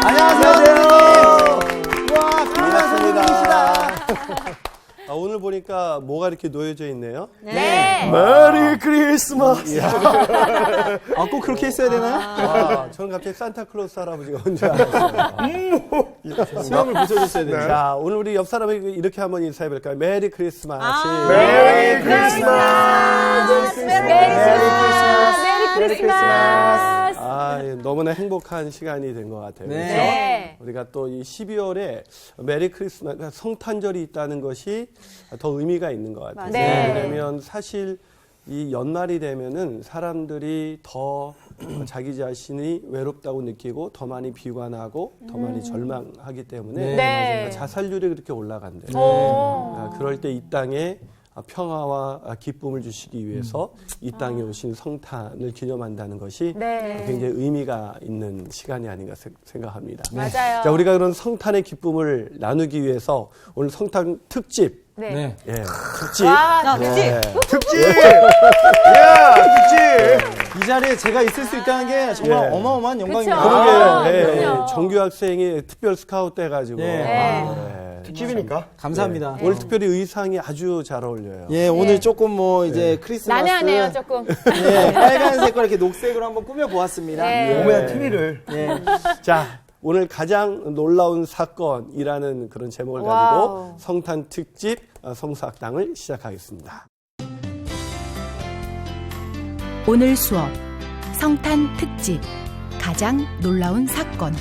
안녕하세요. 와, 반갑습니다. 오늘 보니까 뭐가 이렇게 놓여져 있네요? 네. 메리 크리스마스. 꼭 그렇게 했어야 되나요? 와, 저는 갑자기 산타클로스 할아버지가 온 줄 알았어요. 수염을 붙여줬어야 되는데. 자, 오늘 우리 옆 사람에게 이렇게 한번 인사해볼까요? 메리 크리스마스. 메리 크리스마스! 메리 크리스마스! 너무나 행복한 시간이 된 것 같아요. 네. 그렇죠? 네. 우리가 또 이 12월에 메리 크리스마스, 성탄절이 있다는 것이 더 의미가 있는 것 같아요. 네. 왜냐하면 사실 이 연말이 되면은 사람들이 더 자기 자신이 외롭다고 느끼고 더 많이 비관하고 더 많이 절망하기 때문에 네. 자살률이 그렇게 올라간대요. 오. 그럴 때 이 땅에 평화와 기쁨을 주시기 위해서 이 땅에 오신 성탄을 기념한다는 것이 네. 굉장히 의미가 있는 시간이 아닌가 생각합니다. 맞아요. 자, 우리가 그런 성탄의 기쁨을 나누기 위해서 오늘 성탄 특집, 네. 예, 특집, 와, 예, 특집! 야, 특집! 이 자리에 제가 있을 수 있다는 게 정말 예. 어마어마한 영광입니다. 그쵸. 그러게, 예, 그럼요. 정규학생이 특별 스카우트 돼가지고 네. 특집이니까? 감사합니다. 오늘 특별히 의상이 아주 잘 어울려요. 예, 오늘 조금 뭐 이제 크리스마스. 난해하네요, 조금. 예, 빨간색과 이렇게 녹색으로 한번 꾸며보았습니다. 네. 오메한 TV를. 예. 자, 오늘 가장 놀라운 사건이라는 그런 제목을 와우. 가지고 성탄 특집 성수학당을 시작하겠습니다. 오늘 수업 성탄 특집 가장 놀라운 사건.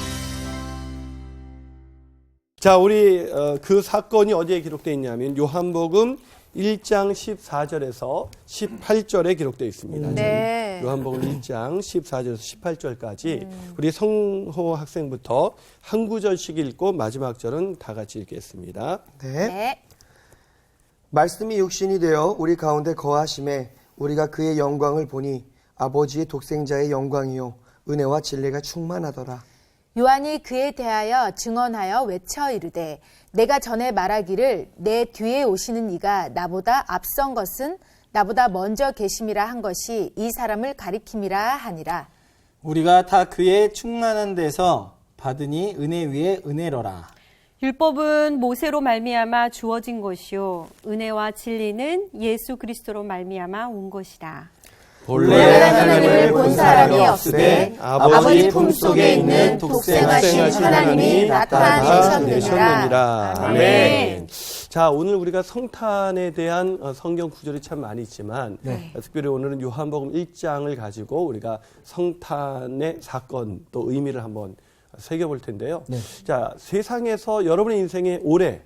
자, 우리 그 사건이 어디에 기록되어 있냐면 요한복음 1장 14절에서 18절에 기록되어 있습니다. 네. 요한복음 1장 14절에서 18절까지 우리 성호 학생부터 한 구절씩 읽고 마지막 절은 다 같이 읽겠습니다. 네. 네. 말씀이 육신이 되어 우리 가운데 거하심에 우리가 그의 영광을 보니 아버지의 독생자의 영광이요 은혜와 진리가 충만하더라. 요한이 그에 대하여 증언하여 외쳐 이르되 내가 전에 말하기를 내 뒤에 오시는 이가 나보다 앞선 것은 나보다 먼저 계심이라 한 것이 이 사람을 가리킴이라 하니라. 우리가 다 그의 충만한 데서 받으니 은혜 위에 은혜로라. 율법은 모세로 말미암아 주어진 것이요 은혜와 진리는 예수 그리스도로 말미암아 온 것이라. 본래 하나님을 본 사람이 없으되 아버지 품속에 있는 독생하신 하나님이 나타내셨느니라. 아멘. 자, 오늘 우리가 성탄에 대한 성경 구절이 참 많이 있지만 특별히 오늘은 요한복음 1장을 가지고 우리가 성탄의 사건 또 의미를 한번 새겨볼 텐데요. 자, 세상에서 여러분의 인생에 올해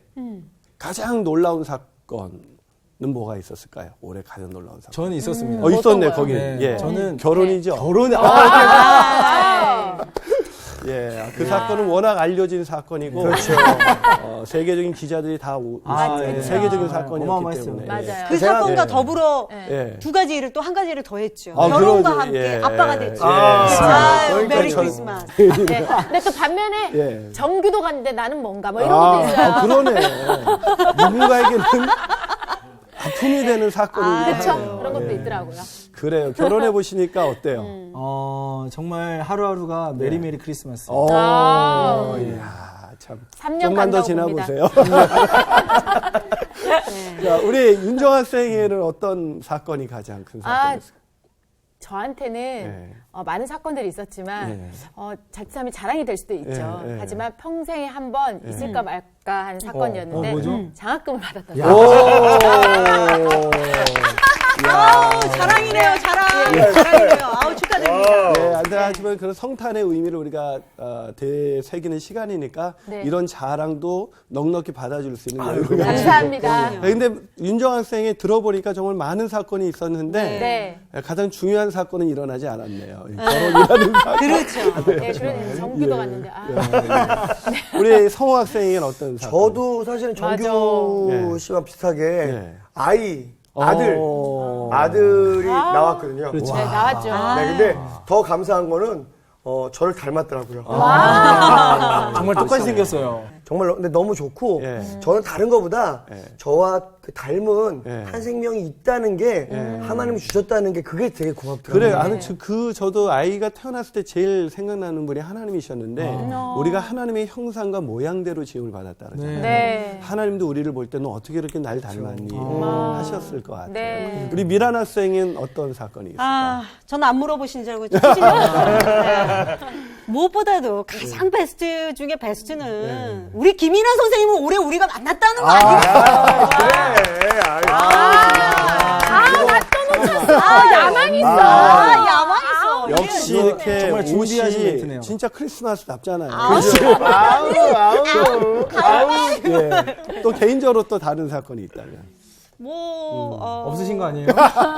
가장 놀라운 사건은 뭐가 있었을까요? 올해 가장 놀라운 사건. 저는 있었습니다. 있었네, 거기. 네, 예. 저는 결혼이죠. 결혼에 예, 그 사건은 워낙 알려진 사건이고, 그렇죠. 세계적인 기자들이 다 예. 세계적인 사건이었기 어마어마했어요. 때문에. 맞아요. 그 사건과 더불어 예. 두 가지 일을 또 한 가지를 더 했죠. 아, 결혼과 그러죠. 함께 예. 아빠가 됐죠. 예. 메리 전- 크리스마스. 네. 근데 또 반면에 예. 정규도 갔는데 나는 뭔가 뭐 이런 것도 있어요. 그러네. 누군가에게는 아픔이 되는 사건이기도 그렇죠. 하네요. 그런 것도 예. 있더라고요. 그래요. 결혼해 보시니까 어때요? 정말 하루하루가 메리 크리스마스. 아. 이야, 참. 3년 좀만 더 간다고 봅니다. 지나보세요. 자, 우리 윤정 학생에는 어떤 사건이 가장 큰 사건이었을까요? 저한테는 네. 많은 사건들이 있었지만 네. 자칫하면 자랑이 될 수도 있죠. 네, 네. 하지만 평생에 한 번 있을까 말까 하는 사건이었는데 뭐죠? 장학금을 받았던 오! 사건. 아우, 자랑이네요, 자랑. 자랑이네요. 아우, 축하드립니다. 네, 하지만 그런 성탄의 의미를 우리가 되새기는 시간이니까 네. 이런 자랑도 넉넉히 받아줄 수 있는 여유가 감사합니다. 근데 윤정 학생이 들어보니까 정말 많은 사건이 있었는데 네. 가장 중요한 사건은 일어나지 않았네요. 결혼이라는 사건. 그렇죠. 네, 그러네. 정규도 갔는데. 우리 성호 학생에게는 어떤 사건? 저도 사실은 정규 맞아. 씨와 비슷하게 네. 아들이 나왔거든요. 그렇죠. 네, 나왔죠. 네, 근데 더 감사한 거는 저를 닮았더라고요. 정말 똑같이 생겼어요. 정말 근데 너무 좋고 예. 저는 다른 것보다 예. 저와 그 닮은 예. 한 생명이 있다는 게 하나님이 주셨다는 게 그게 되게 고맙더라고요. 그래요. 아는 저도 아이가 태어났을 때 제일 생각나는 분이 하나님이셨는데 우리가 하나님의 형상과 모양대로 지음을 받았다 그러잖아요. 네. 하나님도 우리를 볼 때는 어떻게 이렇게 날 닮았니 하셨을 것 같아요. 네. 우리 미란 학생은 어떤 사건이 있을까요? 저는 안 물어보신 줄 알고 찢어졌어요. 무엇보다도 가장 베스트 중에 베스트는 우리 김인환 선생님은 올해 우리가 만났다는 거 아니에요? 야망 있어. 야망 있어. 역시 이렇게 정말 준비하신 옷이 멘트네요. 진짜 크리스마스답잖아요. 예. 또 개인적으로 또 다른 사건이 있다면. 없으신 거 아니에요?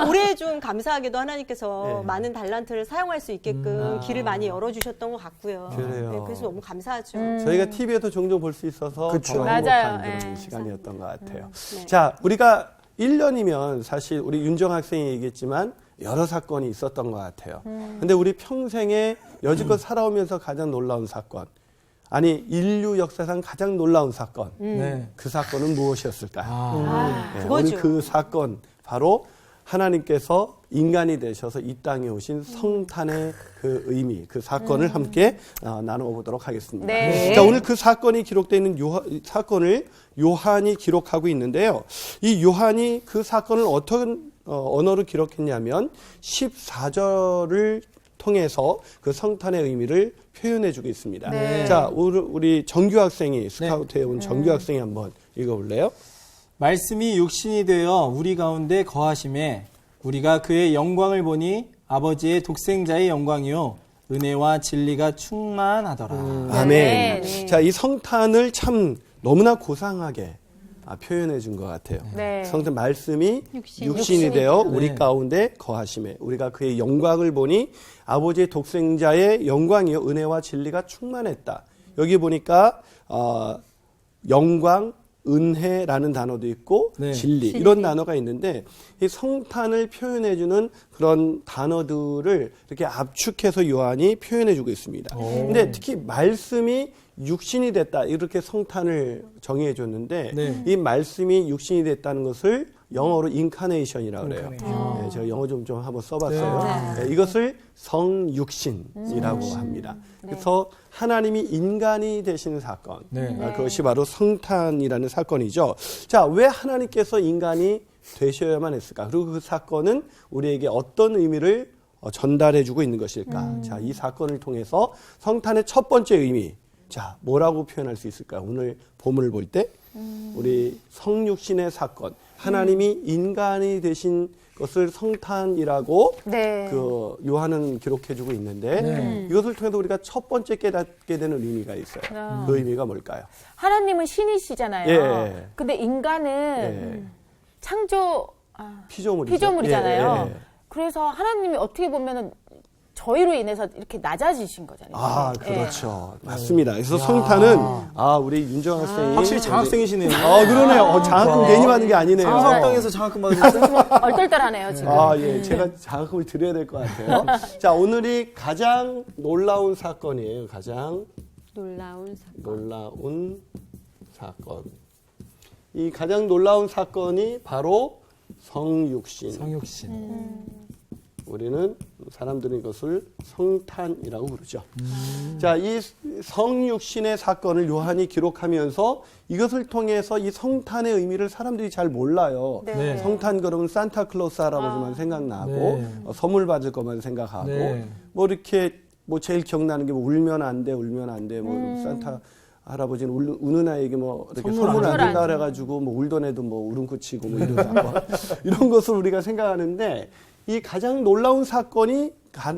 올해 좀 감사하게도 하나님께서 네. 많은 달란트를 사용할 수 있게끔 길을 많이 열어주셨던 것 같고요. 그래요. 네, 그래서 너무 감사하죠. 저희가 TV에도 종종 볼 수 있어서 그쵸. 더 행복한 맞아요. 그런 예. 시간이었던 것 같아요. 네. 자, 우리가 1년이면 사실 우리 윤정 학생이 얘기했지만 여러 사건이 있었던 것 같아요. 근데 우리 평생에 여지껏 살아오면서 가장 놀라운 사건, 아니 인류 역사상 가장 놀라운 사건, 네. 그 사건은 무엇이었을까요? 네, 그거죠. 오늘 그 사건 바로 하나님께서 인간이 되셔서 이 땅에 오신 성탄의 그 의미, 그 사건을 함께 나눠보도록 하겠습니다. 네. 자, 오늘 그 사건이 기록되어 있는 사건을 요한이 기록하고 있는데요. 이 요한이 그 사건을 어떤 언어로 기록했냐면 14절을 통해서 그 성탄의 의미를 표현해주고 있습니다. 네. 자, 우리 정규 학생이 스카우트해 온 정규 학생이 한번 읽어볼래요? 말씀이 육신이 되어 우리 가운데 거하심에 우리가 그의 영광을 보니 아버지의 독생자의 영광이요 은혜와 진리가 충만하더라. 아멘. 네. 자, 이 성탄을 참 너무나 고상하게 표현해 준 것 같아요. 네. 성탄 말씀이 육신이 육신이 되어 우리 네. 가운데 거하심에 우리가 그의 영광을 보니 아버지의 독생자의 영광이요 은혜와 진리가 충만했다. 여기 보니까 영광, 은혜라는 단어도 있고 네. 진리 이런 단어가 있는데 이 성탄을 표현해주는 그런 단어들을 이렇게 압축해서 요한이 표현해주고 있습니다. 근데 특히 말씀이 육신이 됐다 이렇게 성탄을 정의해줬는데 네. 이 말씀이 육신이 됐다는 것을 영어로 인카네이션이라고 그래요. 네, 제가 영어 좀 한번 써봤어요. 네, 이것을 성육신이라고 합니다. 그래서 하나님이 인간이 되시는 사건, 네. 그것이 바로 성탄이라는 사건이죠. 자, 왜 하나님께서 인간이 되셔야만 했을까? 그리고 그 사건은 우리에게 어떤 의미를 전달해주고 있는 것일까? 자, 이 사건을 통해서 성탄의 첫 번째 의미, 자, 뭐라고 표현할 수 있을까? 오늘 본문을 볼 때 우리 성육신의 사건, 하나님이 인간이 되신 것을 성탄이라고 네. 그 요한은 기록해주고 있는데 이것을 통해서 우리가 첫 번째 깨닫게 되는 의미가 있어요. 그 의미가 뭘까요? 하나님은 신이시잖아요. 예. 근데 인간은 예. 창조 예, 피조물이잖아요. 예. 그래서 하나님이 어떻게 보면은 저희로 인해서 이렇게 낮아지신 거잖아요. 아, 예. 그렇죠. 맞습니다. 그래서 성탄은 우리 윤정 학생이 확실히 장학생이시네요. 그러네요. 장학금 괜히 받는 게 아니네요. 성당에서 장학금 받으셨어요? 얼떨떨하네요, 지금. 예. 제가 장학금을 드려야 될 것 같아요. 자, 오늘이 가장 놀라운 사건이에요. 가장 놀라운 사건. 놀라운 사건. 이 가장 놀라운 사건이 바로 성육신. 성육신. 우리는 사람들은 이것을 성탄이라고 부르죠. 자, 이 성육신의 사건을 요한이 기록하면서 이것을 통해서 이 성탄의 의미를 사람들이 잘 몰라요. 네. 성탄 그러면 산타클로스 할아버지만 생각나고 네. 선물 받을 것만 생각하고 네. 뭐 이렇게 뭐 제일 기억나는 게 뭐 울면 안 돼, 울면 안 돼, 뭐 산타 할아버지는 우는 아이에게 뭐 이렇게 선물 안 준다 그래가지고 뭐 울던 애도 뭐 울음코 치고 뭐 이런 사건 이런 것을 우리가 생각하는데 이 가장 놀라운 사건이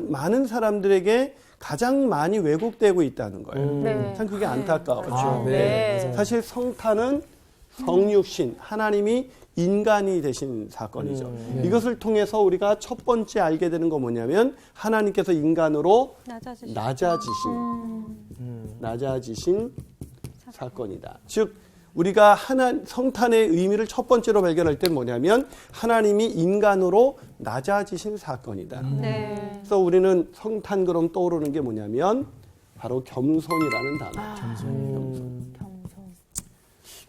많은 사람들에게 가장 많이 왜곡되고 있다는 거예요. 네. 참 그게 안타까워요. 아, 네. 맞아요. 사실 성탄은 성육신, 하나님이 인간이 되신 사건이죠. 이것을 통해서 우리가 첫 번째 알게 되는 건 뭐냐면 하나님께서 인간으로 낮아지신 사건이다. 즉 우리가 성탄의 의미를 첫 번째로 발견할 때 뭐냐면 하나님이 인간으로 낮아지신 사건이다. 네. 그래서 우리는 성탄 그럼 떠오르는 게 뭐냐면 바로 겸손이라는 단어. 겸손.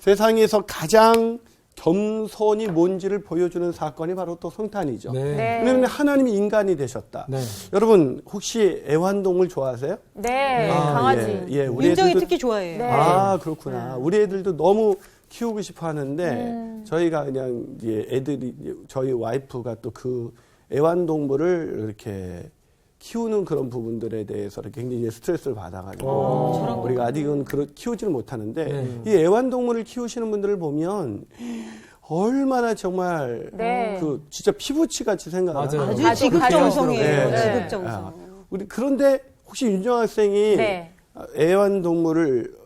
세상에서 가장 겸손이 뭔지를 보여주는 사건이 바로 또 성탄이죠. 네. 왜냐하면 하나님이 인간이 되셨다. 네. 여러분 혹시 애완동물 좋아하세요? 네, 아, 강아지. 예, 우리 민정이 애들도 특히 좋아해요. 네. 아, 그렇구나. 우리 애들도 너무 키우고 싶어 하는데, 저희가 그냥, 애들이, 저희 와이프가 또 그 애완동물을 이렇게 키우는 그런 부분들에 대해서 굉장히 스트레스를 받아가지고, 우리가 아직은 키우지를 못하는데, 네. 이 애완동물을 키우시는 분들을 보면, 얼마나 정말, 네. 진짜 피부치 같이 생각하는 맞아요. 아주 지극정성이에요. 네. 지극정성. 그런데 혹시 윤정 학생이 네. 애완동물을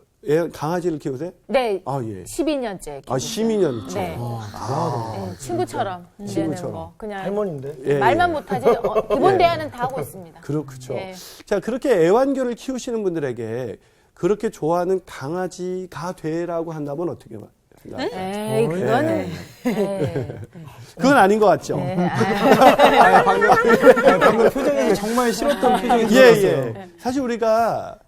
강아지를 키우세요? 네, 아, 예. 12년째. 아, 12년째. 네. 네, 친구처럼 지내는 친구처럼. 거. 그냥 할머니인데. 예, 말만 예. 못하지 기본 예. 대화는 다 하고 있습니다. 그렇죠. 예. 자, 그렇게 애완견을 키우시는 분들에게 그렇게 좋아하는 강아지가 되라고 한다면 어떻게 생각하세요? 에이, 그거는. 네. 그건 아닌 것 같죠? 방금 표정이 정말 싫었던 표정이 예, 들었어요. 예. 사실 우리가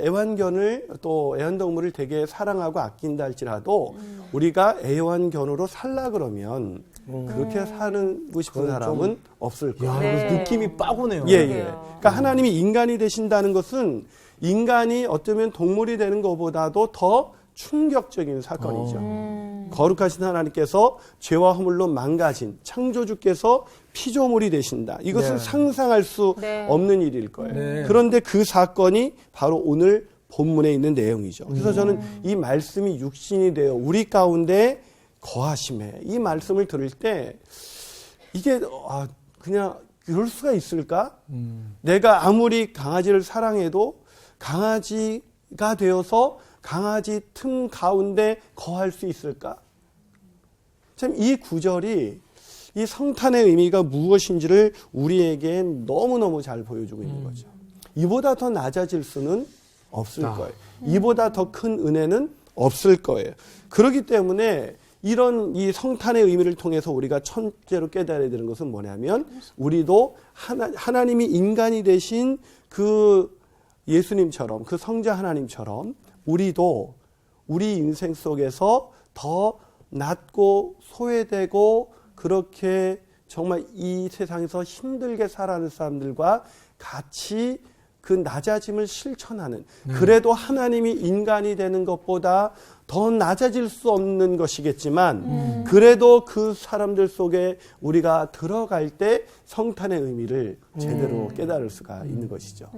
애완견을 또 애완동물을 되게 사랑하고 아낀다 할지라도 우리가 애완견으로 살라 그러면 그렇게 살고 싶은 사람은 없을 거예요. 야, 네. 이거 느낌이 빡 오네요. 예, 예. 그러니까 하나님이 인간이 되신다는 것은 인간이 어쩌면 동물이 되는 것보다도 더 충격적인 사건이죠. 거룩하신 하나님께서 죄와 허물로 망가진 창조주께서 피조물이 되신다. 이것은 네. 상상할 수 네. 없는 일일 거예요. 네. 그런데 그 사건이 바로 오늘 본문에 있는 내용이죠. 그래서 저는 이 말씀이 육신이 되어 우리 가운데 거하심에 이 말씀을 들을 때 이게 그냥 그럴 수가 있을까? 내가 아무리 강아지를 사랑해도 강아지가 되어서 강아지 틈 가운데 거할 수 있을까? 참 이 구절이 이 성탄의 의미가 무엇인지를 우리에게 너무너무 잘 보여주고 있는 거죠. 이보다 더 낮아질 수는 없을 거예요. 이보다 더 큰 은혜는 없을 거예요. 그렇기 때문에 이런 이 성탄의 의미를 통해서 우리가 첫째로 깨달아야 되는 것은 뭐냐면 우리도 하나님이 인간이 되신 그 예수님처럼 그 성자 하나님처럼 우리도 우리 인생 속에서 더 낮고 소외되고 그렇게 정말 이 세상에서 힘들게 살아가는 사람들과 같이 그 낮아짐을 실천하는 그래도 하나님이 인간이 되는 것보다 더 낮아질 수 없는 것이겠지만 그래도 그 사람들 속에 우리가 들어갈 때 성탄의 의미를 제대로 깨달을 수가 있는 것이죠.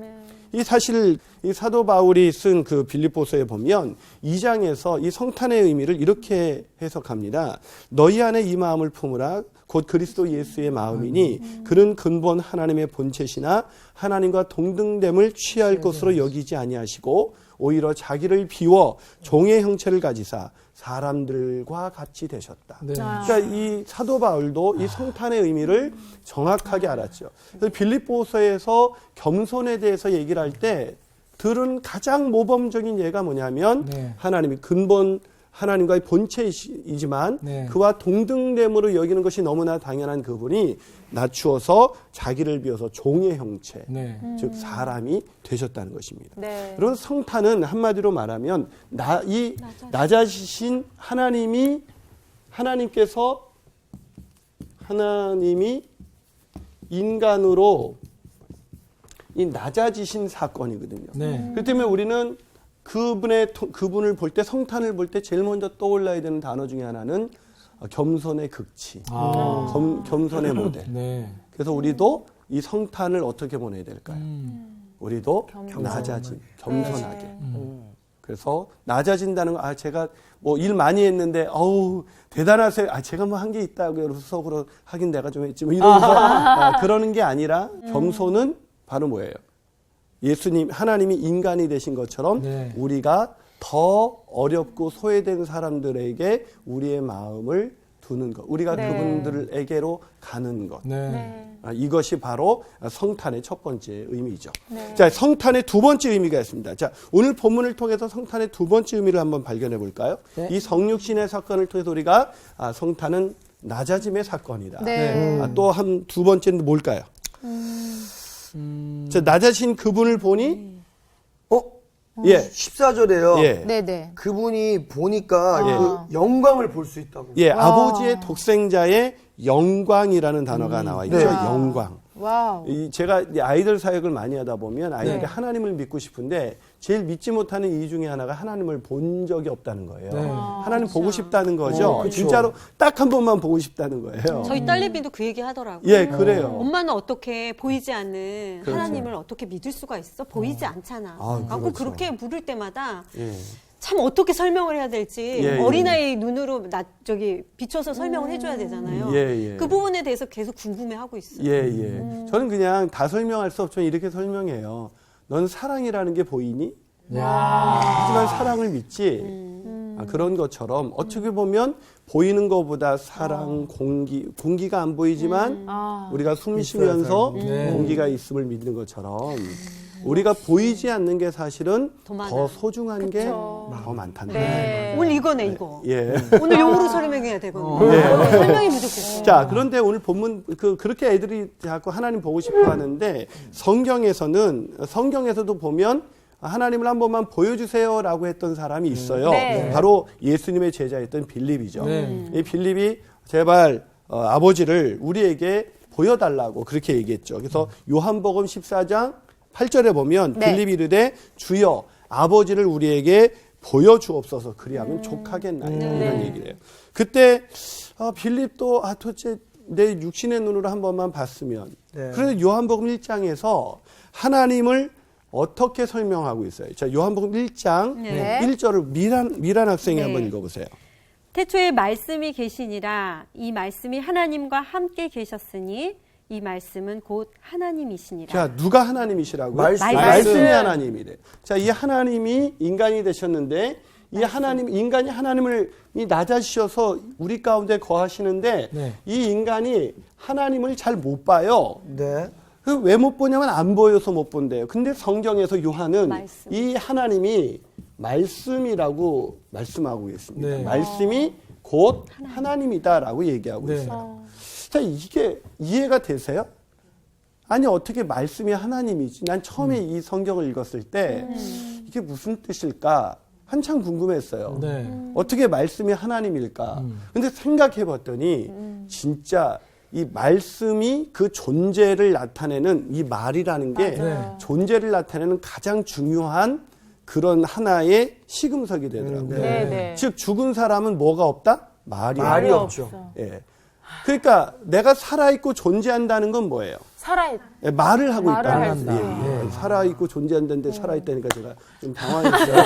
이 사실 이 사도 바울이 쓴 그 빌립보서에 보면 2장에서 이 성탄의 의미를 이렇게 해석합니다. 너희 안에 이 마음을 품으라 곧 그리스도 예수의 마음이니 그는 근본 하나님의 본체시나 하나님과 동등됨을 취할 것으로 여기지 아니하시고 오히려 자기를 비워 종의 형체를 가지사 사람들과 같이 되셨다. 네. 그러니까 이 사도 바울도 이 성탄의 의미를 정확하게 알았죠. 그래서 빌립보서에서 겸손에 대해서 얘기를 할 때 들은 가장 모범적인 예가 뭐냐면 네. 하나님이 근본 하나님과의 본체이지만 네. 그와 동등됨으로 여기는 것이 너무나 당연한 그분이 낮추어서 자기를 비워서 종의 형체, 네. 즉 사람이 되셨다는 것입니다. 네. 그런 성탄은 한마디로 말하면 이 낮아지신 하나님이 인간으로 이 낮아지신 사건이거든요. 네. 그렇기 때문에 우리는 그분을 볼 때 성탄을 볼 때 제일 먼저 떠올라야 되는 단어 중에 하나는 겸손의 극치, 겸손의 모델. 네. 그래서 우리도 이 성탄을 어떻게 보내야 될까요? 우리도 낮아진, 겸손하게. 그래서 낮아진다는 거, 제가 뭐 일 많이 했는데, 대단하세요. 제가 뭐 한 게 있다고 속으로 하긴 내가 좀 했지. 뭐 이러면서 그러는 게 아니라 겸손은 바로 뭐예요? 하나님이 인간이 되신 것처럼 네. 우리가 더 어렵고 소외된 사람들에게 우리의 마음을 두는 것. 우리가 네. 그분들에게로 가는 것. 네. 이것이 바로 성탄의 첫 번째 의미죠. 네. 자, 성탄의 두 번째 의미가 있습니다. 자, 오늘 본문을 통해서 성탄의 두 번째 의미를 한번 발견해 볼까요? 네. 이 성육신의 사건을 통해서 우리가 성탄은 낮아짐의 사건이다. 네. 또 두 번째는 뭘까요? 자, 낮아진 그분을 보니 예. 14절에요. 예. 네네. 그분이 보니까 그 영광을 볼 수 있다고. 예, 아버지의 독생자의 영광이라는 단어가 나와 있죠. 네. 영광. 와우. 제가 이제 아이들 사역을 많이 하다 보면 아이들이 네. 하나님을 믿고 싶은데 제일 믿지 못하는 이유 중에 하나가 하나님을 본 적이 없다는 거예요. 네. 하나님 보고 싶다는 거죠. 그쵸. 진짜로 딱 한 번만 보고 싶다는 거예요. 저희 딸내미도 그 얘기 하더라고요. 예, 그래요. 엄마는 어떻게 보이지 않는 그렇죠. 하나님을 어떻게 믿을 수가 있어? 보이지 않잖아. 아, 아, 그렇죠. 그렇게 물을 때마다 예. 참 어떻게 설명을 해야 될지 예, 예. 어린아이 눈으로 비춰서 설명을 해줘야 되잖아요. 예, 예. 그 부분에 대해서 계속 궁금해하고 있어요. 예, 예. 저는 그냥 다 설명할 수 없지만 이렇게 설명해요. 넌 사랑이라는 게 보이니? 하지만 사랑을 믿지. 그런 것처럼 어떻게 보면 보이는 것보다 사랑, 공기가 안 보이지만 우리가 숨 쉬면서 네. 공기가 있음을 믿는 것처럼 우리가 보이지 않는 게 사실은 더 많아. 더 소중한 게 더 많다는 네. 오늘 이거네 이거. 거예요. 예. 오늘 용어로 설명해야 되거든요. 예. 설명이 부족했어요. 자, 그런데 오늘 본문 그렇게 애들이 자꾸 하나님 보고 싶어 하는데 성경에서도 보면 하나님을 한 번만 보여주세요라고 했던 사람이 있어요. 네. 바로 예수님의 제자였던 빌립이죠. 네. 이 빌립이 제발 아버지를 우리에게 보여달라고 그렇게 얘기했죠. 그래서 요한복음 14장 8절에 보면 네. 빌립이 이르되 주여 아버지를 우리에게 보여주옵소서 그리하면 족하겠나요? 이런 얘기를 해요. 그때 빌립도 도대체 내 육신의 눈으로 한 번만 봤으면 네. 그런데 요한복음 1장에서 하나님을 어떻게 설명하고 있어요? 자, 요한복음 1장 네. 1절을 미란 학생이 네. 한번 읽어보세요. 태초에 말씀이 계시니라. 이 말씀이 하나님과 함께 계셨으니 이 말씀은 곧 하나님이시니라. 자, 누가 하나님이시라고요? 말씀. 말씀이 하나님이래. 자, 이 하나님이 인간이 되셨는데 이 인간이 하나님을 낮아지셔서 우리 가운데 거하시는데 네. 이 인간이 하나님을 잘 못 봐요. 네. 왜 못 보냐면 안 보여서 못 본대요. 근데 성경에서 요한은 말씀. 이 하나님이 말씀이라고 말씀하고 있습니다. 네. 말씀이 곧 하나님이다라고 얘기하고 네. 있어요. 자, 이게 이해가 되세요? 아니 어떻게 말씀이 하나님이지? 난 처음에 이 성경을 읽었을 때 이게 무슨 뜻일까? 한참 궁금했어요. 네. 어떻게 말씀이 하나님일까? 근데 생각해 봤더니 진짜 이 말씀이 그 존재를 나타내는 이 말이라는 게 네. 존재를 나타내는 가장 중요한 그런 하나의 시금석이 되더라고요. 네, 네. 즉 죽은 사람은 뭐가 없다? 말이 없죠. 예. 그러니까 내가 살아있고 존재한다는 건 뭐예요? 살아있. 예, 말을 하고 말을 있다는 할 수 거예요. 있다. 예, 예. 살아있고 존재한다는데 살아있다니까 제가 좀 당황했어요.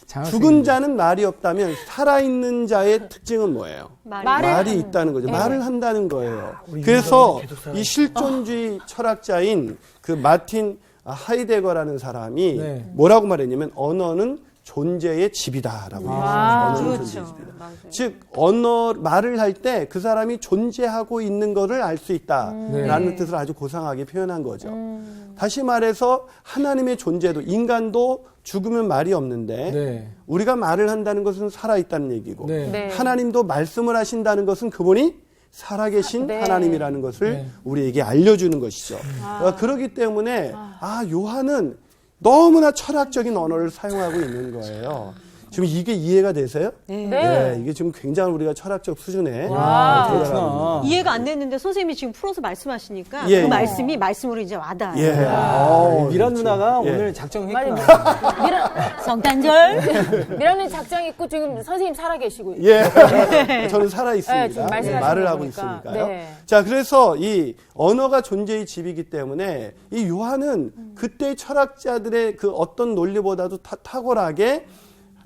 자, 죽은 자는 말이 없다면 살아있는 자의 특징은 뭐예요? 말이 있다는 거죠. 말을 한다는 거예요. 그래서 이 실존주의 철학자인 그 마틴 하이데거라는 사람이 네. 뭐라고 말했냐면 언어는 존재의 집이다라고 얘기했어요. 언어는 그렇죠. 존재의 집이다. 맞아요. 즉 말을 할 때 그 사람이 존재하고 있는 것을 알 수 있다라는 뜻을 아주 고상하게 표현한 거죠. 다시 말해서 하나님의 존재도 인간도 죽으면 말이 없는데 네. 우리가 말을 한다는 것은 살아있다는 얘기고 네. 네. 하나님도 말씀을 하신다는 것은 그분이 살아계신 네. 하나님이라는 것을 네. 우리에게 알려주는 것이죠. 그렇기 때문에 요한은 너무나 철학적인 언어를 사용하고 있는 거예요. 지금 이게 이해가 되세요? 네. 이게 지금 굉장히 우리가 철학적 수준에 와. 들어가고 있는 이해가 안 됐는데 선생님이 지금 풀어서 말씀하시니까 예, 그 예. 말씀이 말씀으로 이제 와닿아요. 예. 미란 그렇죠. 누나가 예. 오늘 작정했구나. 성탄절. 미라는 작정 있고 지금 선생님 살아계시고. 예. 저는 살아 네, 있습니다. 지금 말씀하시는 말을 하고 거니까. 있으니까요. 네. 자, 그래서 이 언어가 존재의 집이기 때문에 이 요한은 그때 철학자들의 그 어떤 논리보다도 탁월하게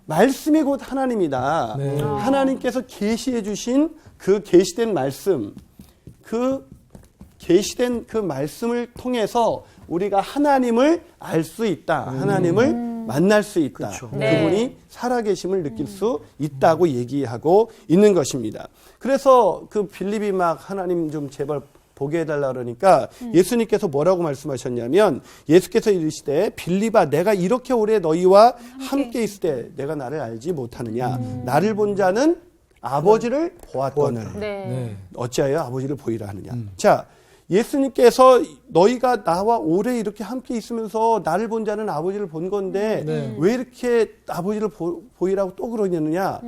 말씀이 곧 하나님이다. 네. 하나님께서 계시해 주신 그 계시된 말씀, 그 계시된 그 말씀을 통해서 우리가 하나님을 알 수 있다. 하나님을 만날 수 있다. 네. 그분이 살아계심을 느낄 수 있다고 얘기하고 있는 것입니다. 그래서 그 빌립이 막 하나님 좀 제발 보게 해달라 그러니까 예수님께서 뭐라고 말씀하셨냐면 예수께서 이르시되 빌립아 내가 이렇게 오래 너희와 함께 있을 때 내가 나를 알지 못하느냐. 나를 본 자는 아버지를 보았거늘. 네. 네. 어찌하여 아버지를 보이라 하느냐. 자, 예수님께서 너희가 나와 오래 이렇게 함께 있으면서 나를 본 자는 아버지를 본 건데 네. 왜 이렇게 아버지를 보이라고 또 그러느냐.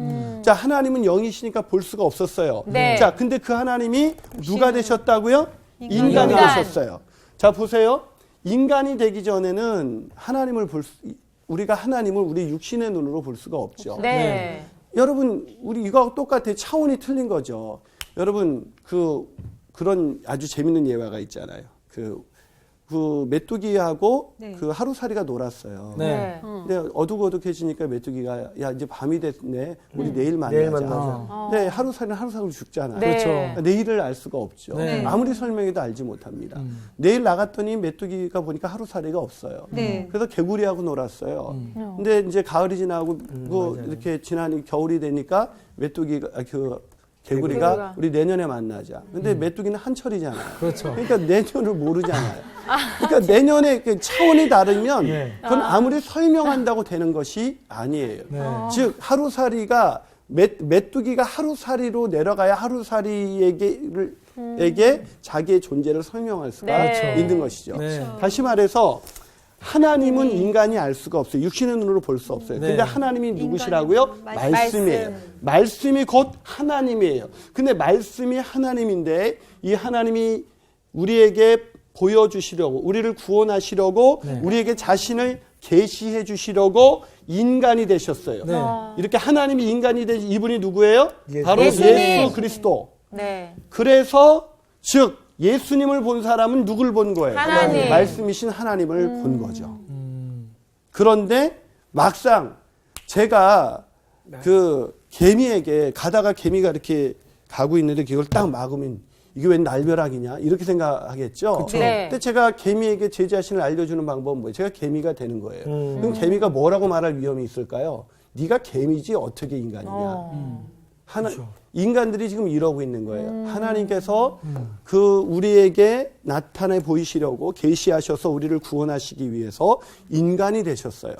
자, 하나님은 영이시니까 볼 수가 없었어요. 네. 자, 근데 그 하나님이 누가 되셨다고요? 인간이 인간. 되셨어요. 자, 보세요. 인간이 되기 전에는 우리가 하나님을 우리 육신의 눈으로 볼 수가 없죠. 네. 여러분, 우리 이거하고 똑같아요. 차원이 틀린 거죠. 여러분, 그런 아주 재밌는 예화가 있잖아요. 그 메뚜기하고 네. 그 하루살이가 놀았어요. 네. 근데 어둑어둑해지니까 메뚜기가 야 이제 밤이 됐네. 우리 내일 만나자. 내일 만나자. 근데 하루살이는 하루살이로 죽잖아요. 네. 그렇죠. 내일을 알 수가 없죠. 네. 아무리 설명해도 알지 못합니다. 내일 나갔더니 메뚜기가 보니까 하루살이가 없어요. 네. 그래서 개구리하고 놀았어요. 근데 이제 가을이 지나고 이렇게 지나니 겨울이 되니까 메뚜기가 개구리가 우리 내년에 만나자. 근데 메뚜기는 한철이잖아요. 그렇죠. 그러니까 내년을 모르잖아요. 그러니까 내년에 그 차원이 다르면 네. 그건 아무리 설명한다고 되는 것이 아니에요. 네. 즉 하루살이가 메뚜기가 하루살이로 내려가야 하루살이에게 자기의 존재를 설명할 수가 네. 있는 것이죠. 네. 다시 말해서 하나님은 인간이 알 수가 없어요. 육신의 눈으로 볼 수 없어요. 네. 근데 하나님이 누구시라고요? 말씀이에요. 말씀. 말씀이 곧 하나님이에요. 근데 말씀이 하나님인데 이 하나님이 우리에게 보여주시려고 우리를 구원하시려고 네. 우리에게 자신을 계시해 주시려고 인간이 되셨어요. 네. 이렇게 하나님이 인간이 되신 이분이 누구예요? 예수. 바로 예수님. 예수 그리스도. 네. 그래서 즉 예수님을 본 사람은 누굴 본 거예요? 하나님. 말씀이신 하나님을 본 거죠. 그런데 막상 제가 그 개미에게 가다가 개미가 이렇게 가고 있는데 그걸 딱 막으면 이게 웬 날벼락이냐 이렇게 생각하겠죠. 네. 근데 제가 개미에게 제 자신을 알려주는 방법은 뭐예요? 제가 개미가 되는 거예요. 그럼 개미가 뭐라고 말할 위험이 있을까요? 네가 개미지 어떻게 인간이냐. 인간들이 지금 이러고 있는 거예요. 하나님께서 우리에게 나타내 보이시려고 계시하셔서 우리를 구원하시기 위해서 인간이 되셨어요.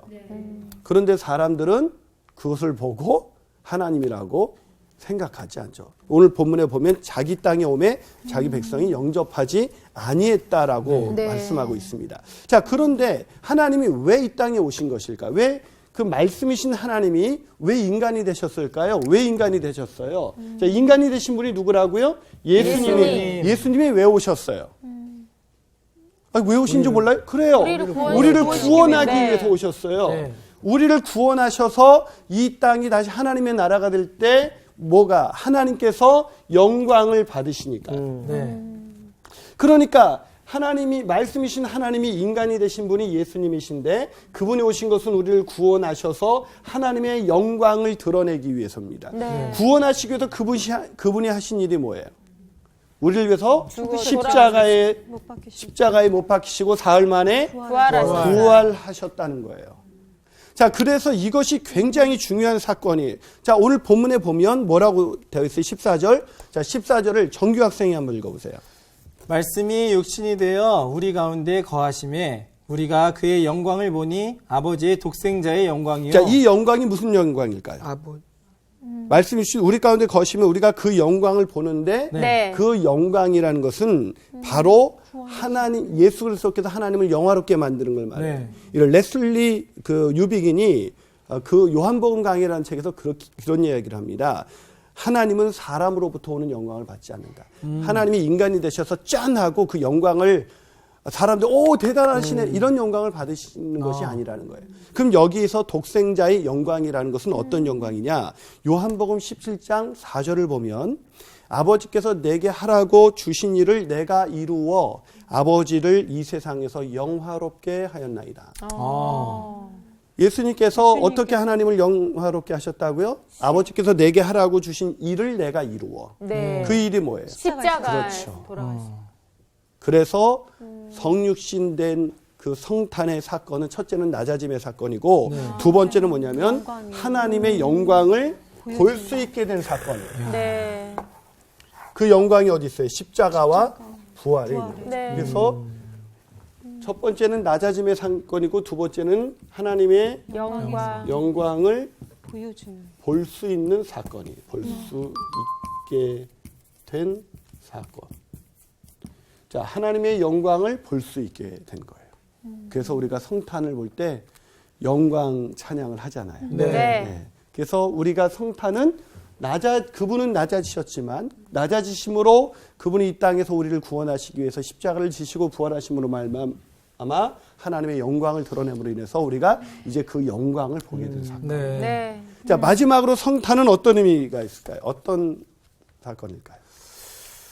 그런데 사람들은 그것을 보고 하나님이라고 생각하지 않죠. 오늘 본문에 보면 자기 땅에 오매 자기 백성이 영접하지 아니했다라고 네. 말씀하고 있습니다. 자, 그런데 하나님이 왜 이 땅에 오신 것일까? 왜 그 말씀이신 하나님이 왜 인간이 되셨을까요? 왜 인간이 되셨어요? 자, 인간이 되신 분이 누구라고요? 예수님이. 예수님이 왜 오셨어요? 아니, 왜 오신지 몰라요? 그래요. 우리를 구원하기 네. 위해서 오셨어요. 네. 우리를 구원하셔서 이 땅이 다시 하나님의 나라가 될 때 뭐가 하나님께서 영광을 받으시니까. 네. 그러니까 하나님이 말씀이신 하나님이 인간이 되신 분이 예수님이신데 그분이 오신 것은 우리를 구원하셔서 하나님의 영광을 드러내기 위해서입니다. 네. 구원하시기 위해서 그분이 하신 일이 뭐예요? 우리를 위해서 십자가에 못 박히시고 사흘 만에 부활하셨어요. 부활하셨다는 거예요. 자, 그래서 이것이 굉장히 중요한 사건이에요. 자, 오늘 본문에 보면 뭐라고 되어 있어요? 14절. 자, 14절을 정규 학생이 한번 읽어보세요. 말씀이 육신이 되어 우리 가운데 거하심에 우리가 그의 영광을 보니 아버지의 독생자의 영광이요. 자, 이 영광이 무슨 영광일까요? 아버지. 말씀이 우리 가운데 거시면 우리가 그 영광을 보는데 네. 그 영광이라는 것은 바로 하나님 예수 그리스도께서 하나님을 영화롭게 만드는 걸 말해요. 네. 이런 레슬리 그 유비긴이 그 요한복음 강해라는 책에서 그런 이야기를 합니다. 하나님은 사람으로부터 오는 영광을 받지 않는다. 하나님이 인간이 되셔서 짠 하고 그 영광을 사람들 오 대단하시네 이런 영광을 받으시는 것이 아니라는 거예요. 그럼 여기에서 독생자의 영광이라는 것은 어떤 영광이냐? 요한복음 17장 4절을 보면 아버지께서 내게 하라고 주신 일을 내가 이루어 아버지를 이 세상에서 영화롭게 하였나이다. 예수님께서 어떻게 하나님을 영화롭게 하셨다고요? 아버지께서 내게 하라고 주신 일을 내가 이루어. 네. 그 일이 뭐예요? 십자가에 그렇죠. 돌아가셨어요. 그래서 성육신된 그 성탄의 사건은 첫째는 낮아짐의 사건이고 두 번째는 뭐냐면 하나님의 영광을 볼 수 있게 된 사건이에요. 네. 그 영광이 어디 있어요? 십자가와 부활이 있는 거죠. 네. 그래서 첫 번째는 낮아짐의 사건이고 두 번째는 하나님의 영광을 보여주는. 볼 수 있는 사건이 볼 수 있게 된 사건. 자, 하나님의 영광을 볼 수 있게 된 거예요. 그래서 우리가 성탄을 볼 때 영광 찬양을 하잖아요. 네. 그래서 우리가 성탄은 그분은 낮아지셨지만 낮아지심으로 그분이 이 땅에서 우리를 구원하시기 위해서 십자가를 지시고 부활하심으로 아마 하나님의 영광을 드러냄으로 인해서 우리가 이제 그 영광을 보게 된 사건. 네. 자, 마지막으로 성탄은 어떤 의미가 있을까요? 어떤 사건일까요?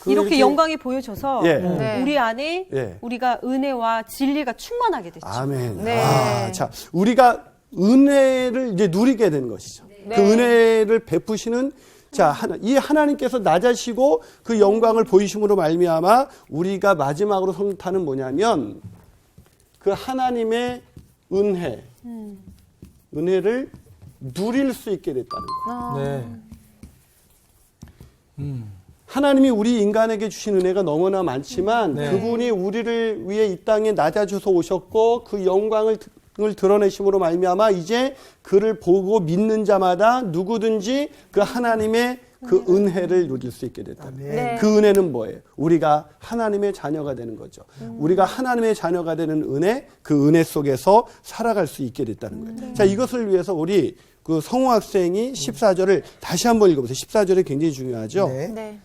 이렇게 영광이 보여져서 예. 네. 우리 안에 예. 우리가 은혜와 진리가 충만하게 됐죠. 아멘. 네. 자, 우리가 은혜를 이제 누리게 된 것이죠. 네. 그 은혜를 베푸시는 자, 이 하나님께서 낮아시고 그 영광을 보이심으로 말미암아 우리가 마지막으로 성탄은 뭐냐면 그 하나님의 은혜를 누릴 수 있게 됐다는 거예요. 네. 하나님이 우리 인간에게 주신 은혜가 너무나 많지만 네. 그분이 우리를 위해 이 땅에 낮아져서 오셨고 그 영광을 드러내심으로 말미암아 이제 그를 보고 믿는 자마다 누구든지 그 하나님의 그 은혜를 누릴 수 있게 됐다. 네. 그 은혜는 뭐예요? 우리가 하나님의 자녀가 되는 거죠. 우리가 하나님의 자녀가 되는 은혜, 그 은혜 속에서 살아갈 수 있게 됐다는 거예요. 자, 이것을 위해서 우리 그 성호 학생이 14절을 다시 한번 읽어보세요. 14절이 굉장히 중요하죠. 네. 네.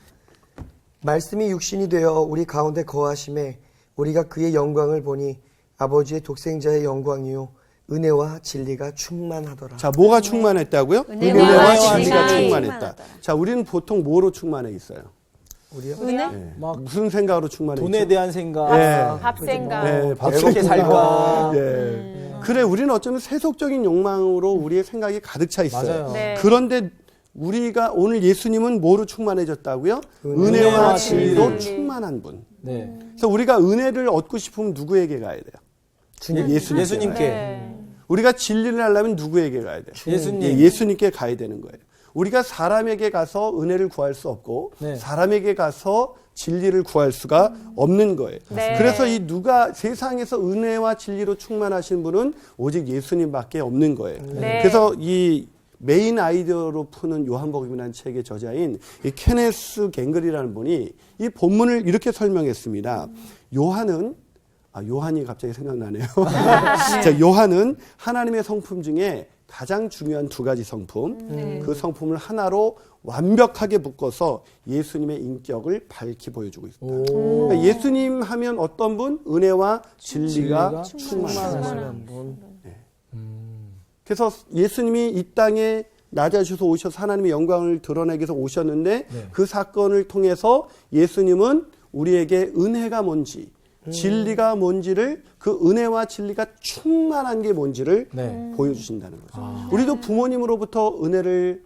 말씀이 육신이 되어 우리 가운데 거하심에 우리가 그의 영광을 보니 아버지의 독생자의 영광이요 은혜와 진리가 충만하더라. 자, 뭐가 충만했다고요? 은혜와 진리가 진리가 충만했다. 자, 우리는 보통 뭐로 충만해 있어요? 우리요? 은혜? 네. 막 무슨 생각으로 충만해 돈에 있죠? 대한 생각. 네. 밥 생각. 네, 어떻게 살까. 예. 그래, 우리는 어쩌면 세속적인 욕망으로 우리의 생각이 가득 차 있어요. 맞아요. 네. 그런데 우리가 오늘 예수님은 뭐로 충만해졌다고요? 은혜와 은혜와 진리로 진리. 충만한 분. 네. 그래서 우리가 은혜를 얻고 싶으면 누구에게 가야 돼요? 예수님께. 네. 우리가 진리를 하려면 누구에게 가야 돼요? 예수님. 예, 예수님께 가야 되는 거예요. 우리가 사람에게 가서 은혜를 구할 수 없고 네. 사람에게 가서 진리를 구할 수가 없는 거예요. 네. 그래서 이 세상에서 은혜와 진리로 충만하신 분은 오직 예수님밖에 없는 거예요. 네. 그래서 이 메인 아이디어로 푸는 요한복음이라는 책의 저자인 이 케네스 갱글이라는 분이 이 본문을 이렇게 설명했습니다. 요한이 갑자기 생각나네요. 자, 요한은 하나님의 성품 중에 가장 중요한 두 가지 성품, 그 성품을 하나로 완벽하게 묶어서 예수님의 인격을 밝히 보여주고 있습니다. 그러니까 예수님 하면 어떤 분? 은혜와 진리가 충만하신 분. 그래서 예수님이 이 땅에 낮아지셔서 오셔서 하나님의 영광을 드러내기 위해서 오셨는데 그 사건을 통해서 예수님은 우리에게 은혜가 뭔지 진리가 뭔지를 그 은혜와 진리가 충만한 게 뭔지를 보여주신다는 거죠. 우리도 부모님으로부터 은혜를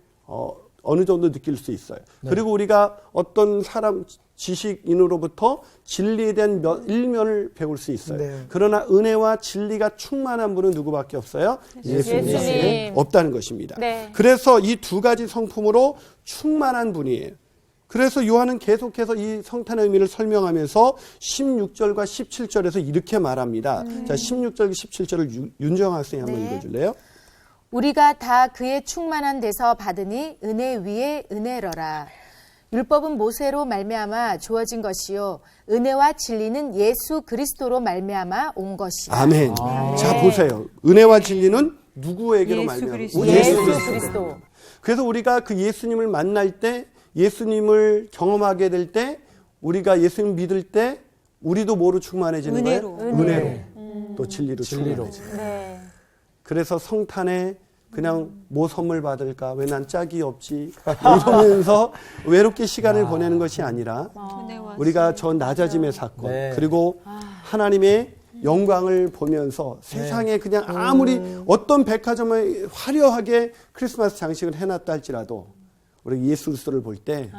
어느 정도 느낄 수 있어요. 그리고 우리가 어떤 사람 지식인으로부터 진리에 대한 일면을 배울 수 있어요. 네. 그러나 은혜와 진리가 충만한 분은 누구밖에 없어요? 예수님. 없다는 것입니다. 네. 그래서 이 두 가지 성품으로 충만한 분이에요. 그래서 요한은 계속해서 이 성탄의 의미를 설명하면서 16절과 17절에서 이렇게 말합니다. 자, 16절, 17절을 윤정 학생이 한번 읽어줄래요? 우리가 다 그의 충만한 데서 받으니 은혜 위에 은혜러라. 율법은 모세로 말미암아 주어진 것이요 은혜와 진리는 예수 그리스도로 말미암아 온 것이다. 아멘. 자, 보세요. 은혜와 진리는 누구에게로 예수 말미암아? 그리스도. 예수 그리스도. 그래서 우리가 그 예수님을 만날 때, 예수님을 경험하게 될 때, 우리가 예수님 믿을 때, 우리도 뭐로 충만해지는 은혜로. 거예요? 은혜로. 또 진리로 충만해져요. 네. 그래서 성탄에 그냥 뭐 선물 받을까? 왜 난 짝이 없지? 이러면서 외롭게 시간을 보내는 것이 아니라 은혜와 우리가 저 낮아짐의 사건 네. 그리고 하나님의 영광을 보면서 세상에 그냥 아무리 어떤 백화점에 화려하게 크리스마스 장식을 해놨다 할지라도 우리 예수 그리스도를 볼 때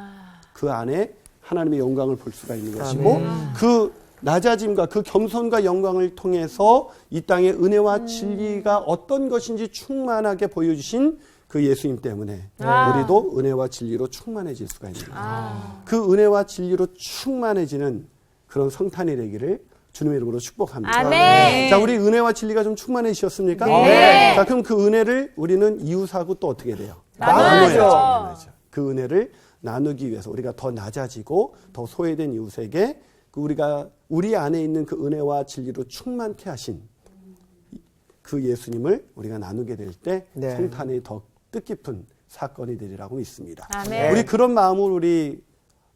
그 안에 하나님의 영광을 볼 수가 있는 것이고 그 낮아짐과 그 겸손과 영광을 통해서 이 땅의 은혜와 진리가 어떤 것인지 충만하게 보여주신 그 예수님 때문에 우리도 은혜와 진리로 충만해질 수가 있는 거예요. 그 은혜와 진리로 충만해지는 그런 성탄이 되기를 주님의 이름으로 축복합니다. 아멘. 자, 우리 은혜와 진리가 좀 충만해지셨습니까? 네. 자, 그럼 그 은혜를 우리는 이웃하고 또 어떻게 돼요? 나눠야죠. 나눠야죠. 그 은혜를 나누기 위해서 우리가 더 낮아지고 더 소외된 이웃에게 우리가 우리 안에 있는 그 은혜와 진리로 충만케 하신 그 예수님을 우리가 나누게 될 때 네. 성탄이 더 뜻깊은 사건이 되리라고 믿습니다. 아멘. 우리 그런 마음으로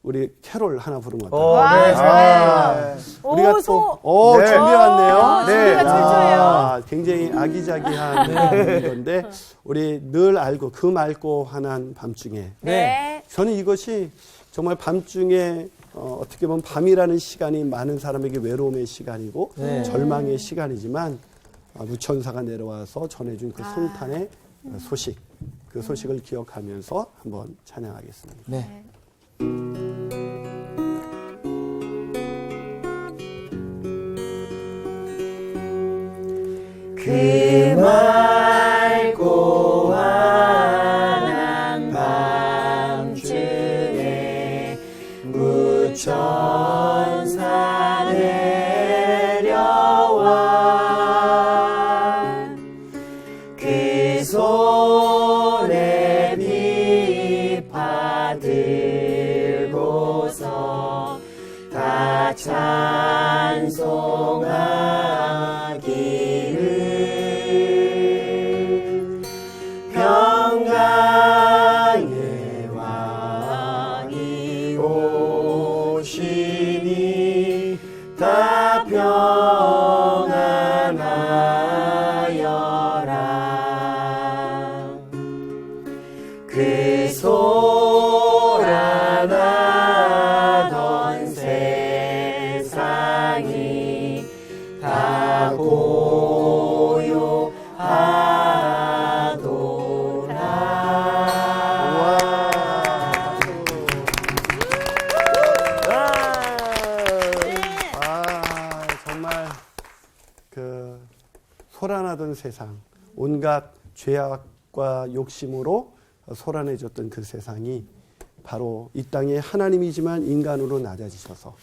우리 캐롤 하나 부르면 어떨까요? 와, 좋아요. 우리가 오, 또 네. 준비해왔네요. 준비가 철저해요. 굉장히 아기자기한 건데 우리 늘 알고 그 맑고 환한 밤중에 네. 저는 이것이 정말 밤중에 어떻게 보면 밤이라는 시간이 많은 사람에게 외로움의 시간이고 절망의 시간이지만 무천사가 내려와서 전해준 그 성탄의 소식, 그 소식을 기억하면서 한번 찬양하겠습니다. 네. 그 맑고 환한 밤중에 무천사 내려와 그 손에 비파 들고서 다 찬송하기를 평강의 왕이 오시니 다 평안하여라 그 소란하던 세상이 다 고요하도다. 정말 그 소란하던 세상, 온갖 죄악과 욕심으로 소란해졌던 그 세상이 바로 이 땅에 하나님이지만 인간으로 낮아지셔서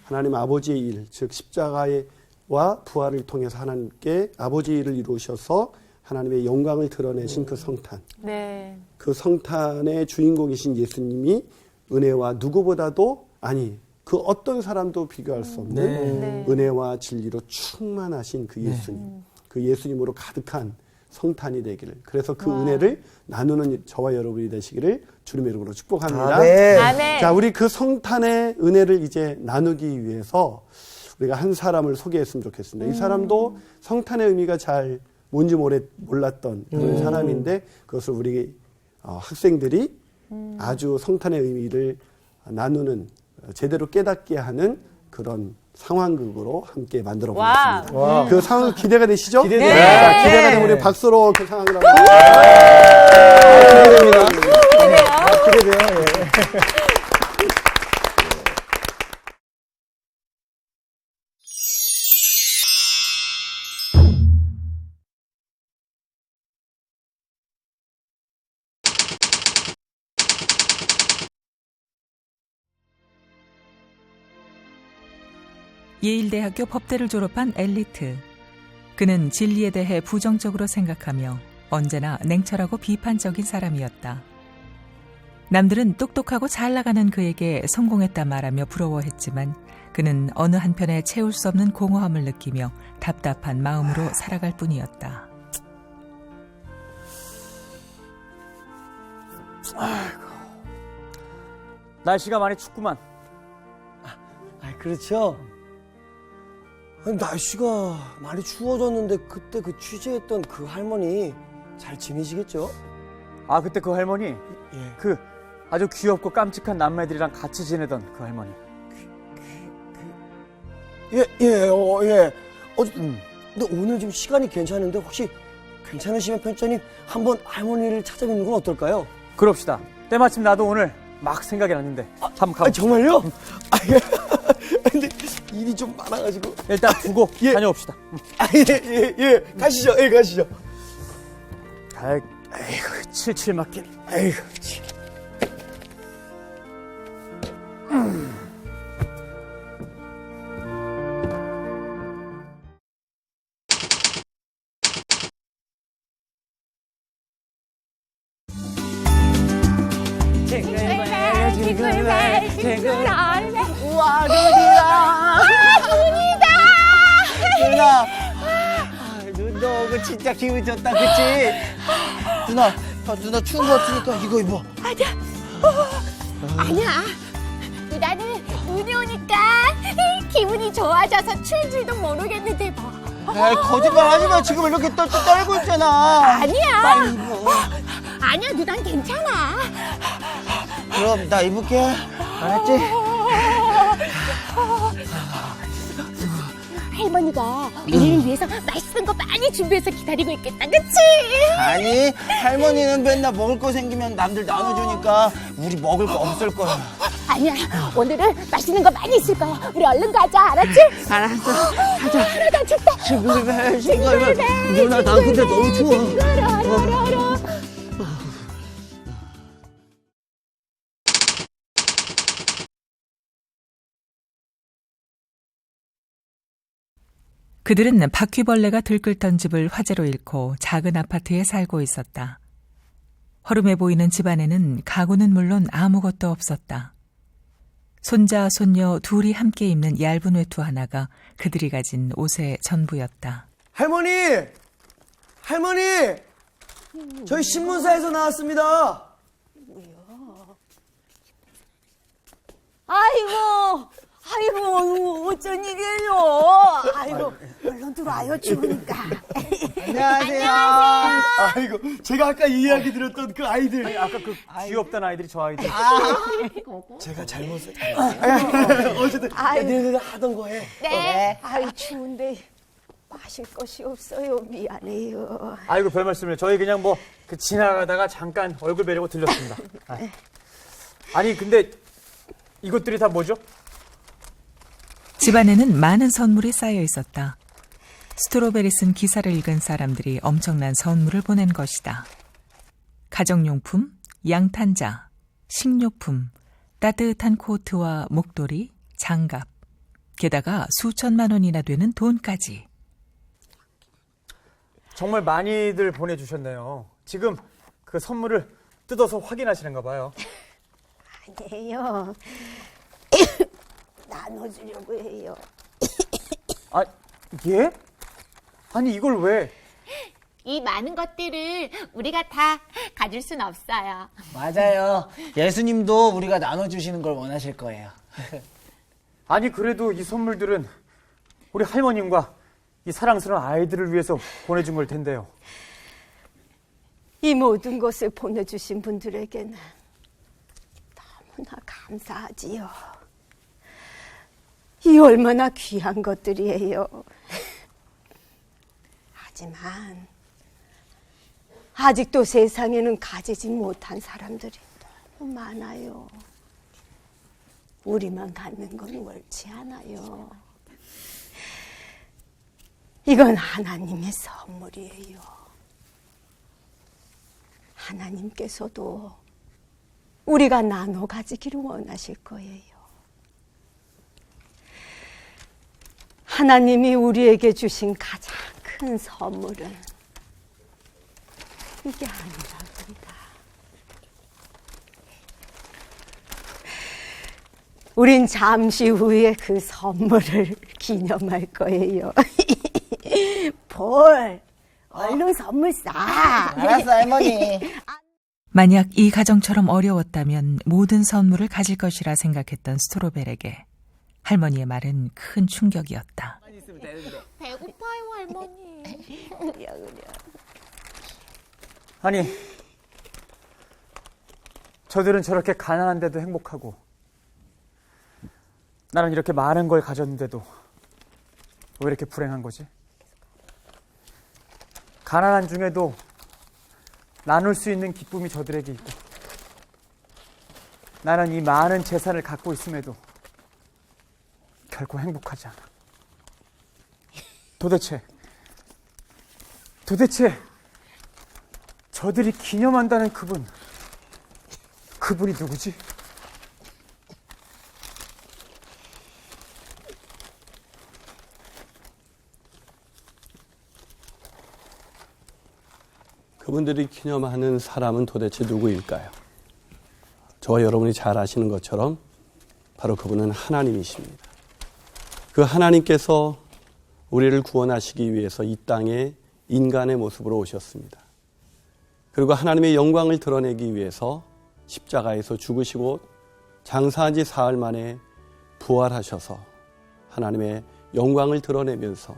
하나님 아버지의 일, 즉 십자가와 부활을 통해서 하나님께 아버지의 일을 이루셔서 하나님의 영광을 드러내신 그 성탄, 네. 그 성탄의 주인공이신 예수님이 은혜와 누구보다도 아니 그 어떤 사람도 비교할 수 없는 은혜와 진리로 충만하신 그 예수님, 그 예수님으로 가득한 성탄이 되기를, 그래서 그 은혜를 나누는 저와 여러분이 되시기를 주님의 이름으로 축복합니다. 아멘. 자, 우리 그 성탄의 은혜를 이제 나누기 위해서 우리가 한 사람을 소개했으면 좋겠습니다. 이 사람도 성탄의 의미가 잘 뭔지 몰랐던 그런 사람인데 그것을 우리 학생들이 아주 성탄의 의미를 나누는 제대로 깨닫게 하는 그런 상황극으로 함께 만들어 보겠습니다. 그 상황 기대가 되시죠? 기대돼요. 자, 기대가 되면 우리 박수로 그 상황을 한번 기대돼요. 예일대학교 법대를 졸업한 엘리트. 그는 진리에 대해 부정적으로 생각하며 언제나 냉철하고 비판적인 사람이었다. 남들은 똑똑하고 잘 나가는 그에게 성공했다 말하며 부러워했지만 그는 어느 한편에 채울 수 없는 공허함을 느끼며 답답한 마음으로 살아갈 뿐이었다. 날씨가 많이 춥구만. 그렇죠. 아니, 날씨가 많이 추워졌는데 그때 그 취재했던 그 할머니 잘 지내시겠죠? 아, 그때 그 할머니, 예. 그 아주 귀엽고 깜찍한 남매들이랑 같이 지내던 그 할머니. 예. 어쨌든 근데 오늘 좀 시간이 괜찮은데 혹시 괜찮으시면 편집자님 한번 할머니를 찾아뵙는 건 어떨까요? 그럽시다. 때마침 나도 오늘 막 생각이 났는데 한번 가볼까? 정말요? 근데 일이 좀 많아가지고 일단 두고 다녀옵시다. 예. 가시죠. 가시죠. 아이고, 칠칠 맞긴. 아이고, 징글벨 징글벨 징글벨 우와 아이고 진짜 기분 좋다, 그치? 누나, 누나 추운 거 같으니까 이거 입어. 아니야. 나는 눈이 오니까 기분이 좋아져서 추운 줄도 모르겠는데 뭐. 에이, 거짓말 하지 마. 지금 이렇게 떨고 있잖아. 아니야. 빨리 입어. 아니야, 난 괜찮아. 그럼 나 입을게. 알았지? 할머니가 우리를 위해서 맛있는 거 많이 준비해서 기다리고 있겠다, 그치? 아니, 할머니는 맨날 먹을 거 생기면 남들 나눠주니까 우리 먹을 거 없을 거야. 아니야, 오늘은 맛있는 거 많이 있을 거야. 우리 얼른 가자, 알았지? 알았어. 가자. 나 춥다. 징글벨. 누나, 나 근데 너무 추워. 그들은 바퀴벌레가 들끓던 집을 화재로 잃고 작은 아파트에 살고 있었다. 허름해 보이는 집안에는 가구는 물론 아무것도 없었다. 손자, 손녀 둘이 함께 입는 얇은 외투 하나가 그들이 가진 옷의 전부였다. 할머니! 할머니! 저희 신문사에서 나왔습니다. 아이고, 어쩐 일이에요? 아이고, 얼른 들어와요, 추우니까. 안녕하세요. 아이고, 제가 아까 이야기 들었던 그 아이들. 아니, 아까 그 귀엽던 아이들이 저 아이들. 제가 잘못을. 어쨌든 늘 하던 거에. 네. 아이, 추운데 마실 것이 없어요. 미안해요. 아이고, 별 말씀을. 저희 그냥 뭐 그 지나가다가 잠깐 얼굴 뵈려고 들렸습니다. 아니, 근데 이것들이 다 뭐죠? 집안에는 많은 선물이 쌓여 있었다. 스트로베리 쓴 기사를 읽은 사람들이 엄청난 선물을 보낸 것이다. 가정용품, 양탄자, 식료품, 따뜻한 코트와 목도리, 장갑, 게다가 수천만 원이나 되는 돈까지. 정말 많이들 보내주셨네요. 지금 그 선물을 뜯어서 확인하시는가 봐요. 아니에요. 나눠주려고 해요. 아, 예? 아니, 이걸 왜? 이 많은 것들을 우리가 다 가질 순 없어요. 맞아요. 예수님도 우리가 나눠주시는 걸 원하실 거예요. 아니, 그래도 이 선물들은 우리 할머님과 이 사랑스러운 아이들을 위해서 보내준 걸 텐데요. 이 모든 것을 보내주신 분들에게는 너무나 감사하지요. 이 얼마나 귀한 것들이에요. 하지만 아직도 세상에는 가지지 못한 사람들이 너무 많아요. 우리만 갖는 건 옳지 않아요. 이건 하나님의 선물이에요. 하나님께서도 우리가 나눠 가지기를 원하실 거예요. 하나님이 우리에게 주신 가장 큰 선물은 이게 아니랍니다. 우린 잠시 후에 그 선물을 기념할 거예요. 볼, 얼른 선물 싸. 알았어, 할머니. 만약 이 가정처럼 어려웠다면 모든 선물을 가질 것이라 생각했던 스트로벨에게 할머니의 말은 큰 충격이었다. 배고파요, 할머니. 아니, 저들은 저렇게 가난한데도 행복하고 나는 이렇게 많은 걸 가졌는데도 왜 이렇게 불행한 거지? 가난한 중에도 나눌 수 있는 기쁨이 저들에게 있고 나는 이 많은 재산을 갖고 있음에도 결코 행복하지 않아. 도대체 저들이 기념한다는 그분이 누구지? 그분들이 기념하는 사람은 도대체 누구일까요? 저와 여러분이 잘 아시는 것처럼 바로 그분은 하나님이십니다. 그 하나님께서 우리를 구원하시기 위해서 이 땅에 인간의 모습으로 오셨습니다. 그리고 하나님의 영광을 드러내기 위해서 십자가에서 죽으시고 장사한 지 사흘 만에 부활하셔서 하나님의 영광을 드러내면서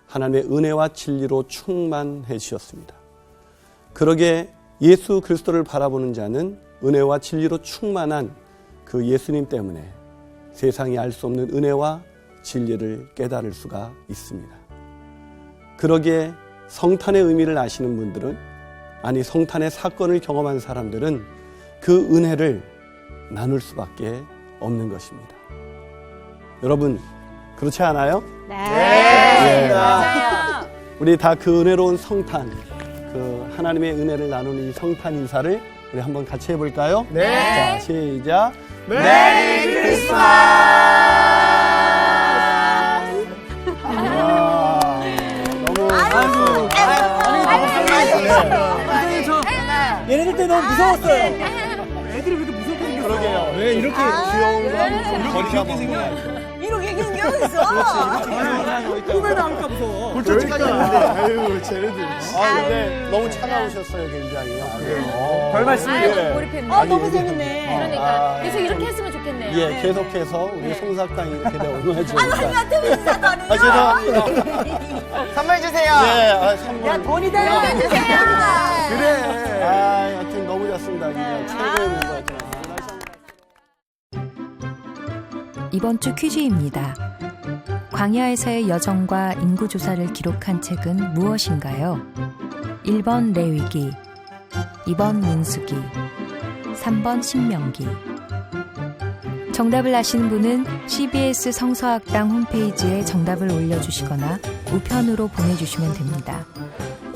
하나님의 은혜와 진리로 충만해 주셨습니다. 그러게 예수 그리스도를 바라보는 자는 은혜와 진리로 충만한 그 예수님 때문에 세상이 알 수 없는 은혜와 진리를 깨달을 수가 있습니다. 그러기에 성탄의 의미를 아시는 분들은, 아니 성탄의 사건을 경험한 사람들은 그 은혜를 나눌 수밖에 없는 것입니다. 여러분, 그렇지 않아요? 네. 맞아요. 우리 다 그 은혜로운 성탄, 그 하나님의 은혜를 나누는 이 성탄 인사를 우리 한번 같이 해볼까요? 네. 자, 시작. 메리 크리스마스! 얘네들 때 너무 무서웠어요. 애들이 왜 이렇게 무섭게 생겼어? 그러게요. 왜 이렇게 귀여운 거 귀엽게 생겼어? 이렇게 경기하겠어. 꿈에 나올까 무서워. 불꽃까지 있는데. 아유, 쟤네들. 근데 너무 차가우셨어요, 굉장히. 별 말씀이에요. 몰입했네. 너무 재밌네. 그러니까 계속 이렇게 했으면 좋겠네요. 예, 계속해서 우리 송사탕 이렇게 얼마나 좋을까. 나한테 인사도 안 해요. 죄송합니다. 선물 주세요. 네, 선물. 야, 돈이다. 그래. 하여튼 너무 좋습니다. 진짜 최고의 멤버였죠. 이번 주 퀴즈입니다. 광야에서의 여정과 인구조사를 기록한 책은 무엇인가요? 1번 레위기, 2번 민수기, 3번 신명기. 정답을 아시는 분은 CBS 성서학당 홈페이지에 정답을 올려주시거나 우편으로 보내주시면 됩니다.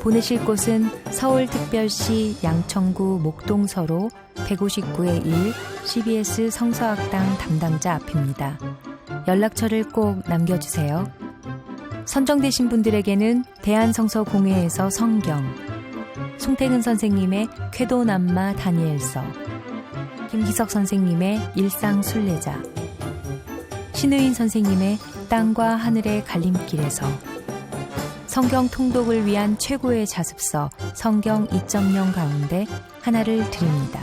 보내실 곳은 서울특별시 양천구 목동서로 159-1 CBS 성서학당 담당자 앞입니다. 연락처를 꼭 남겨주세요. 선정되신 분들에게는 대한성서공회에서 성경, 송태근 선생님의 쾌도남마 다니엘서, 김기석 선생님의 일상순례자, 신의인 선생님의 땅과 하늘의 갈림길에서, 성경 통독을 위한 최고의 자습서 성경 2.0 가운데 하나를 드립니다.